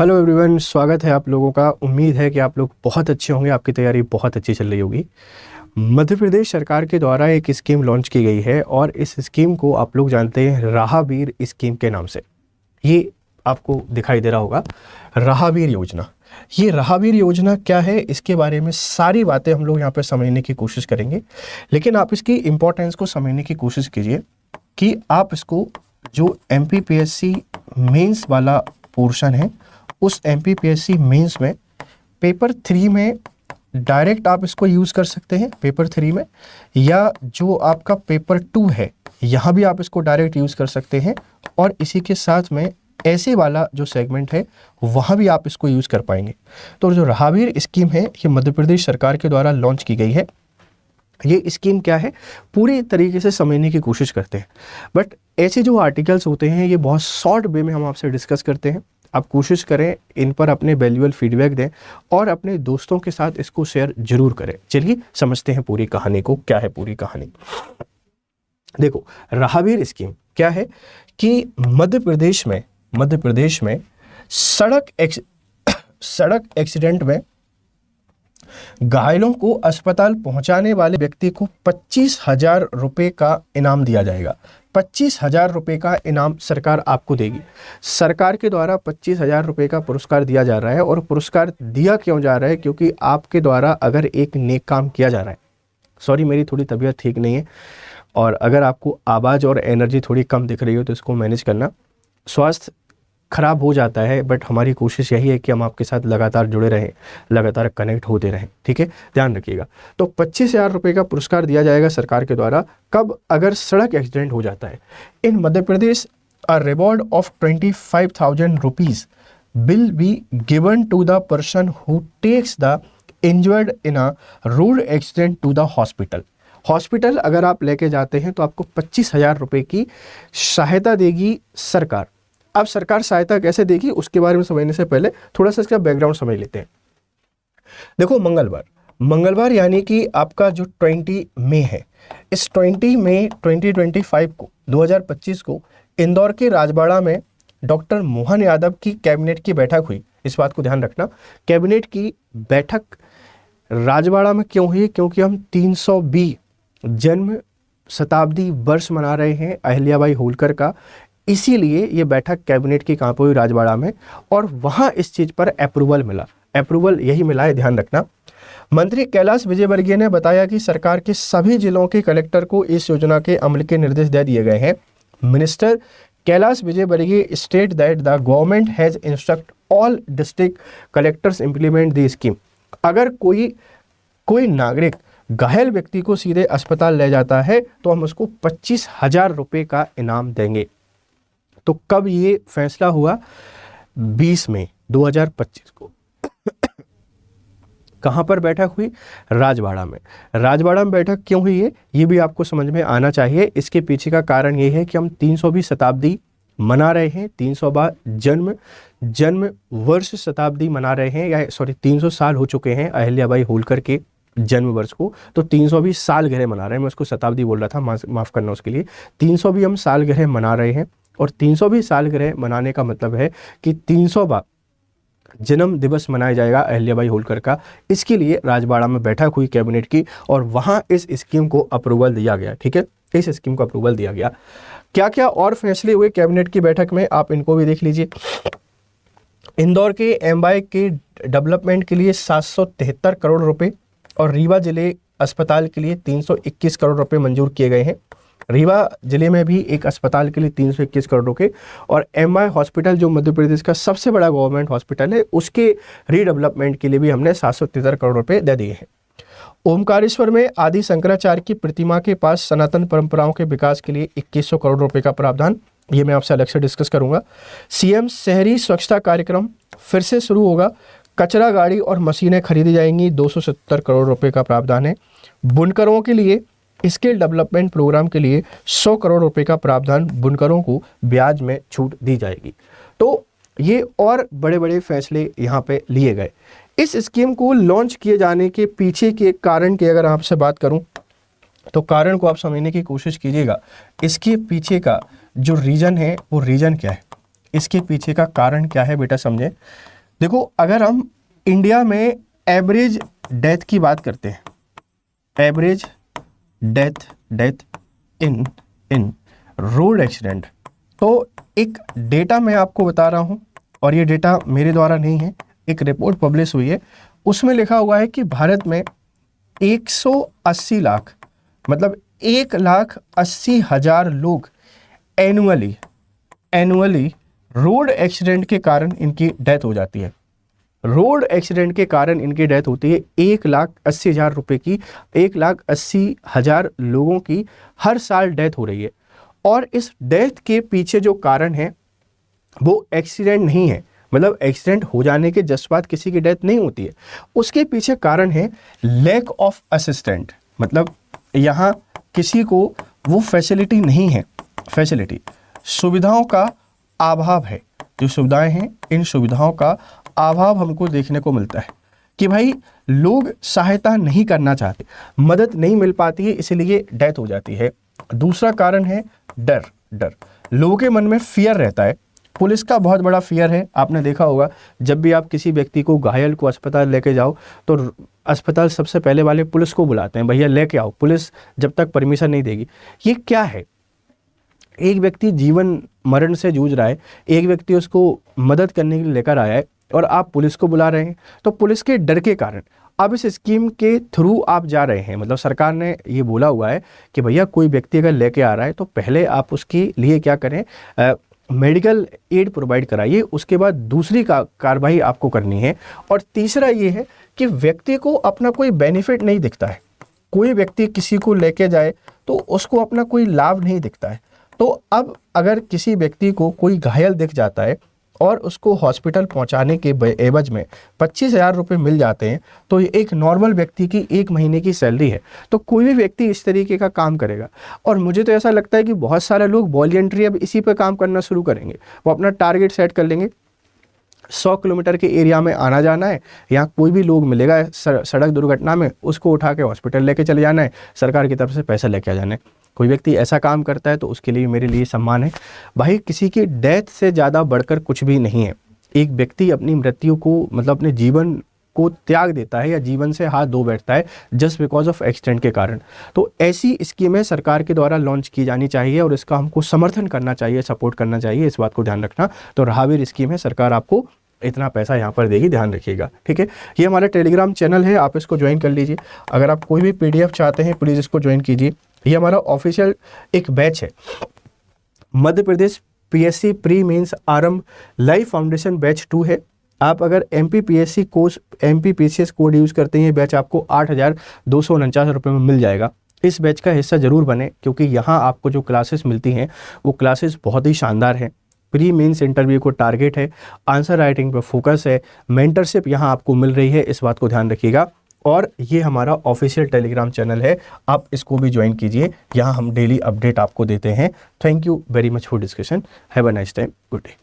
Hello everyone, स्वागत है आप लोगों का। उम्मीद है कि आप लोग बहुत अच्छे होंगे, आपकी तैयारी बहुत अच्छी चल रही होगी। मध्य प्रदेश सरकार के द्वारा एक स्कीम लॉन्च की गई है और इस स्कीम को आप लोग जानते हैं राहबीर स्कीम के नाम से। ये आपको दिखाई दे रहा होगा, राहबीर योजना। ये राहबीर योजना क्या है, इसके बारे में सारी बातें हम लोग यहाँ पे समझने की कोशिश करेंगे। लेकिन आप इसकी इम्पोर्टेंस को समझने की कोशिश कीजिए कि आप इसको जो MPPSC मेंस वाला पोर्शन है, उस MPPSC मेंस में पेपर 3 में डायरेक्ट आप इसको यूज़ कर सकते हैं पेपर 3 में, या जो आपका पेपर 2 है यहाँ भी आप इसको डायरेक्ट यूज़ कर सकते हैं। और इसी के साथ में ऐसे वाला जो सेगमेंट है वहाँ भी आप इसको यूज़ कर पाएंगे। तो जो राहबीर स्कीम है ये मध्य प्रदेश सरकार के द्वारा लॉन्च की गई है। ये स्कीम क्या है पूरी तरीके से समझने की कोशिश करते हैं, बट ऐसे जो आर्टिकल्स होते हैं ये बहुत शॉर्ट वे में हम आपसे डिस्कस करते हैं। आप कोशिश करें इन पर अपने वैल्यूएबल फीडबैक दें और अपने दोस्तों के साथ इसको शेयर जरूर करें। चलिए समझते हैं पूरी कहानी को। क्या है पूरी कहानी, देखो राहबीर स्कीम क्या है कि मध्य प्रदेश में सड़क एक्सीडेंट में घायलों को अस्पताल पहुंचाने वाले व्यक्ति को 25,000 रुपए का इनाम दिया जाएगा। 25,000 रुपए का इनाम सरकार आपको देगी। सरकार के द्वारा 25,000 रुपए का पुरस्कार दिया जा रहा है। और पुरस्कार दिया क्यों जा रहा है, क्योंकि आपके द्वारा अगर एक नेक काम किया जा रहा है। सॉरी, मेरी थोड़ी तबीयत ठीक नहीं है और अगर आपको आवाज़ और एनर्जी थोड़ी कम दिख रही हो तो इसको मैनेज करना। स्वास्थ्य खराब हो जाता है, बट हमारी कोशिश यही है कि हम आपके साथ लगातार जुड़े रहें, लगातार कनेक्ट होते रहें, ठीक है, ध्यान रखिएगा। तो 25,000 रुपये का पुरस्कार दिया जाएगा सरकार के द्वारा। कब, अगर सड़क एक्सीडेंट हो जाता है। In Madhya Pradesh a reward of 25,000 rupees will be given to the person who takes the injured in a road accident to the hospital अगर आप लेके जाते हैं तो आपको 25,000 रुपये की सहायता देगी सरकार। अब सरकार सहायता कैसे देगी उसके बारे में समझने से पहले थोड़ा सा इसका बैकग्राउंड समझ लेते हैं। देखो मंगलवार यानी कि आपका जो 20 मई है, इस 20 मई 2025 को 2025 को इंदौर के राजबाड़ा में डॉक्टर मोहन यादव की कैबिनेट की बैठक हुई। इस बात को ध्यान रखना, कैबिनेट की बैठक राजबाड़ा में क्यों हुई, क्योंकि हम 320 जन्म शताब्दी वर्ष मना रहे हैं अहिल्याबाई होलकर का। इसीलिए ये बैठक कैबिनेट की कहाँ पर हुई, राजबाड़ा में। और वहाँ इस चीज़ पर अप्रूवल यही मिला है, ध्यान रखना। मंत्री कैलाश विजयवर्गीय ने बताया कि सरकार के सभी जिलों के कलेक्टर को इस योजना के अमल के निर्देश दे दिए गए हैं। Minister Kailash Vijayvargiya state that the government has instruct all district collectors implement the scheme. अगर कोई नागरिक घायल व्यक्ति को सीधे अस्पताल ले जाता है तो हम उसको 25,000 रुपये का इनाम देंगे। तो कब ये फैसला हुआ, 20 मई 2025 को। कहाँ पर बैठक हुई, राजबाड़ा में बैठक क्यों हुई है ये भी आपको समझ में आना चाहिए। इसके पीछे का कारण ये है कि हम 320 शताब्दी मना रहे हैं, 300वां जन्म वर्ष शताब्दी मना रहे हैं, या 300 साल हो चुके हैं अहिल्याबाई होलकर के जन्म वर्ष को। तो 320 सालगिरह मना रहे हैं, मैं उसको शताब्दी बोल रहा था, माफ़ करना उसके लिए। 300 भी हम सालगिरह मना रहे हैं और 320 सालगिरह मनाने का मतलब है कि 300वां जन्म दिवस मनाया जाएगा अहिल्याबाई होलकर का। इसके लिए राजबाड़ा में बैठक हुई कैबिनेट की और वहाँ इस स्कीम को अप्रूवल दिया गया, ठीक है, इस स्कीम को अप्रूवल दिया गया। क्या क्या और फैसले हुए कैबिनेट की बैठक में, आप इनको भी देख लीजिए। इंदौर के एमवाई के डेवलपमेंट के लिए 773 करोड़ रुपए और रीवा जिले अस्पताल के लिए 321 करोड़ रुपए मंजूर किए गए हैं। रीवा जिले में भी एक अस्पताल के लिए 321 करोड़ रुपए, और एमवाई हॉस्पिटल जो मध्य प्रदेश का सबसे बड़ा गवर्नमेंट हॉस्पिटल है उसके रीडेवलपमेंट के लिए भी हमने 773 करोड़ रुपए दे दिए हैं। ओमकारेश्वर में आदि शंकराचार्य की प्रतिमा के पास सनातन परंपराओं के विकास के लिए 2100 करोड़ रुपए का प्रावधान, ये मैं आपसे अलग से डिस्कस करूंगा। सीएम शहरी स्वच्छता कार्यक्रम फिर से शुरू होगा। कचरा गाड़ी और मशीनें खरीदी जाएंगी, 270 करोड़ रुपए का प्रावधान है। बुनकरों के लिए स्किल डेवलपमेंट प्रोग्राम के लिए 100 करोड़ रुपए का प्रावधान, बुनकरों को ब्याज में छूट दी जाएगी। तो ये और बड़े बड़े फैसले यहाँ पे लिए गए। इस स्कीम को लॉन्च किए जाने के पीछे के कारण की अगर आपसे बात करूं तो कारण को आप समझने की कोशिश कीजिएगा। इसके पीछे का जो रीजन है वो रीजन क्या है, इसके पीछे का कारण क्या है बेटा समझे। देखो, अगर हम इंडिया में एवरेज डेथ की बात करते हैं, average death in road accident, तो एक डेटा मैं आपको बता रहा हूं, और ये डेटा मेरे द्वारा नहीं है, एक रिपोर्ट पब्लिश हुई है, उसमें लिखा हुआ है कि भारत में 180 लाख, मतलब 1,80,000 लोग एनुअली रोड एक्सीडेंट के कारण इनकी डेथ हो जाती है। रोड एक्सीडेंट के कारण इनकी डेथ होती है। 1,80,000 रुपए की, 1,80,000 लोगों की हर साल डेथ हो रही है। और इस डेथ के पीछे जो कारण है वो एक्सीडेंट नहीं है, मतलब एक्सीडेंट हो जाने के जस्ट बाद किसी की डेथ नहीं होती है, उसके पीछे कारण है लैक ऑफ असिस्टेंट, मतलब यहाँ किसी को वो फैसिलिटी नहीं है, फैसिलिटी सुविधाओं का अभाव है। जो सुविधाएं हैं, इन सुविधाओं का अभाव हमको देखने को मिलता है कि भाई लोग सहायता नहीं करना चाहते, मदद नहीं मिल पाती है, इसलिए डेथ हो जाती है। दूसरा कारण है डर। लोगों के मन में फियर रहता है, पुलिस का बहुत बड़ा फियर है। आपने देखा होगा, जब भी आप किसी व्यक्ति को, घायल को अस्पताल लेके जाओ तो अस्पताल सबसे पहले वाले पुलिस को बुलाते हैं, भैया लेके आओ, पुलिस जब तक परमिशन नहीं देगी। ये क्या है, एक व्यक्ति जीवन मरण से जूझ रहा है, एक व्यक्ति उसको मदद करने के लिए लेकर आया है और आप पुलिस को बुला रहे हैं। तो पुलिस के डर के कारण अब इस स्कीम के थ्रू आप जा रहे हैं, मतलब सरकार ने ये बोला हुआ है कि भैया कोई व्यक्ति अगर लेके आ रहा है तो पहले आप उसके लिए क्या करें, मेडिकल एड प्रोवाइड कराइए, उसके बाद दूसरी कार्रवाई आपको करनी है। और तीसरा ये है कि व्यक्ति को अपना कोई बेनिफिट नहीं दिखता है, कोई व्यक्ति किसी को लेके जाए तो उसको अपना कोई लाभ नहीं दिखता है। तो अब अगर किसी व्यक्ति को कोई घायल दिख जाता है और उसको हॉस्पिटल पहुंचाने के एवज में 25,000 रुपये मिल जाते हैं, तो ये एक नॉर्मल व्यक्ति की 1 महीने की सैलरी है। तो कोई भी व्यक्ति इस तरीके का काम करेगा। और मुझे तो ऐसा लगता है कि बहुत सारे लोग वॉलंटरी अब इसी पर काम करना शुरू करेंगे। वो अपना टारगेट सेट कर लेंगे, 100 किलोमीटर के एरिया में आना जाना है, यहाँ कोई भी लोग मिलेगा सड़क दुर्घटना में, उसको उठा के हॉस्पिटल लेके चले जाना है, सरकार की तरफ से पैसा लेके आ जाना है। कोई व्यक्ति ऐसा काम करता है तो उसके लिए मेरे लिए सम्मान है। भाई किसी की डेथ से ज़्यादा बढ़कर कुछ भी नहीं है। एक व्यक्ति अपनी मृत्यु को, मतलब अपने जीवन को त्याग देता है या जीवन से हाथ धो बैठता है जस्ट बिकॉज ऑफ एक्सीडेंट के कारण। तो ऐसी स्कीमें सरकार के द्वारा लॉन्च की जानी चाहिए और इसका हमको समर्थन करना चाहिए, सपोर्ट करना चाहिए, इस बात को ध्यान रखना। तो राहवीर स्कीम है, सरकार आपको इतना पैसा यहाँ पर देगी, ध्यान रखिएगा, ठीक है। ये हमारा टेलीग्राम चैनल है, आप इसको ज्वाइन कर लीजिए। अगर आप कोई भी PDF चाहते हैं प्लीज़ इसको ज्वाइन कीजिए। ये हमारा ऑफिशियल एक बैच है, Madhya Pradesh PSC pre mains आरंभ लाइव फाउंडेशन बैच 2 है। आप अगर MPPSC course, MPPCS code use करते हैं, ये बैच आपको 8,249 रुपये में मिल जाएगा। इस बैच का हिस्सा जरूर बने, क्योंकि यहाँ आपको जो क्लासेस मिलती हैं वो क्लासेस बहुत ही शानदार हैं। प्री मेंस इंटरव्यू को टारगेट है, आंसर राइटिंग पर फोकस है, मेंटरशिप यहाँ आपको मिल रही है, इस बात को ध्यान रखिएगा। और ये हमारा ऑफिशियल टेलीग्राम चैनल है, आप इसको भी ज्वाइन कीजिए, यहाँ हम डेली अपडेट आपको देते हैं। Thank you very much for discussion, have a nice time, good day.